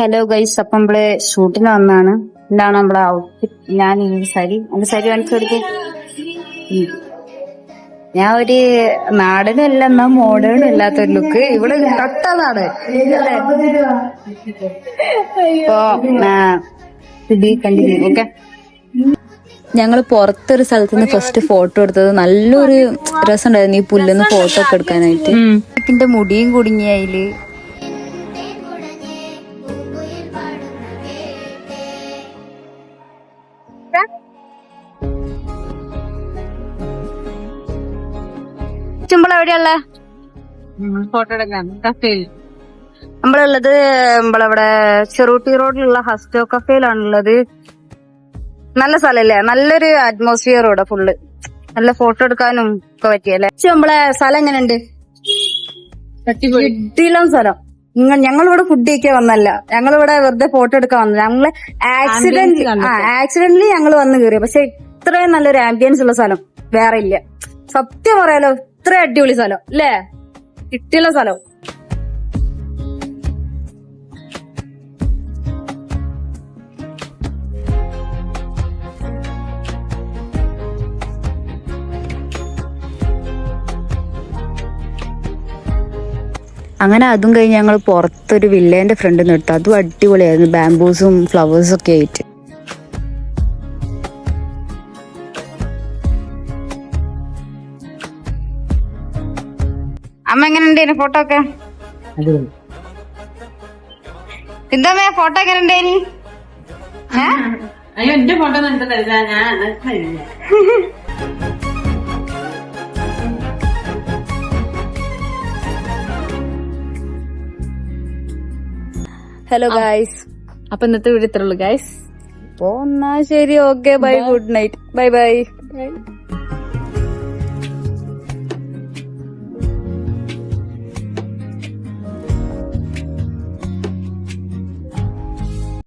Hello guys, അപ്പം നമ്മള് ഷൂട്ടിന് വന്നാണ്. എന്താണ് നമ്മളെ ഔട്ട്ഫിറ്റ്? ഞാൻ ഈ സാരി കാണിച്ചു കൊടുക്കും. ഞാൻ ഒരു നാടനും അല്ല എന്നാ മോഡേണും അല്ലാത്തൊരു ലുക്ക്. ഇവിടെ തൊട്ട നാട് ഇപ്പൊ ഓക്കെ. ഞങ്ങൾ പുറത്തൊരു സ്ഥലത്ത് നിന്ന് ഫസ്റ്റ് ഫോട്ടോ എടുത്തത്. നല്ലൊരു രസമുണ്ടായിരുന്നു ഈ പുല്ലിന്ന് ഫോട്ടോ ഒക്കെ എടുക്കാനായിട്ട്. എന്റെ മുടിയും കുടുങ്ങി അതില്. എവിടെയുള്ള ഫോട്ടോ എടുക്കാൻ നമ്മളുള്ളത് നമ്മളവിടെ ചെറുട്ടി റോഡിലുള്ള ഹസ്റ്റോ കഫേയിലാണുള്ളത്. നല്ല സ്ഥലല്ലേ, നല്ലൊരു അറ്റ്മോസ്ഫിയർ ഇവിടെ ഫുള്ള്. നല്ല ഫോട്ടോ എടുക്കാനും ഒക്കെ പറ്റിയല്ലേ. നമ്മളെ സ്ഥലം എങ്ങനെയുണ്ട്? കിട്ടിയില്ല സ്ഥലം. ഞങ്ങളിവിടെ ഫുഡ് കഴിക്കാൻ വന്നല്ല, ഞങ്ങളിവിടെ വെറുതെ ഫോട്ടോ എടുക്കാൻ വന്നത്. ഞങ്ങള് ആക്സിഡന്റലി ഞങ്ങൾ വന്ന് കയറി. പക്ഷെ ഇത്രയും നല്ലൊരു ആംബിയൻസ് ഉള്ള സ്ഥലം വേറെ ഇല്ല. സത്യം പറയാലോ, ഇത്ര അടിപൊളി സ്ഥലം അല്ലേ, കിട്ടിയുള്ള സ്ഥലം. അങ്ങനെ അതും കഴിഞ്ഞ് ഞങ്ങൾ പുറത്തൊരു വില്ലേന്റെ ഫ്രണ്ടിൽ നിന്ന് എടുത്തു. അതും അടിപൊളിയായിരുന്നു, ബാംബൂസും ഫ്ലവേഴ്സും ഒക്കെ ആയിട്ട്. അമ്മ എങ്ങനെ ഉണ്ടായിരുന്നു ഫോട്ടോ ഒക്കെ? എന്താ ഫോട്ടോ എങ്ങനെ ഉണ്ടായിനി? അയ്യോ, എന്റെ ഫോട്ടോ കണ്ടിട്ടില്ല ഞാൻ. ഹലോ ഗൈസ്, അപ്പൊ ഇന്നത്തെ വീഡിയോ ഇത്രയുള്ളൂ ഗൈസ്. അപ്പോ എന്നാ ശരി, okay, bye, good night, bye by.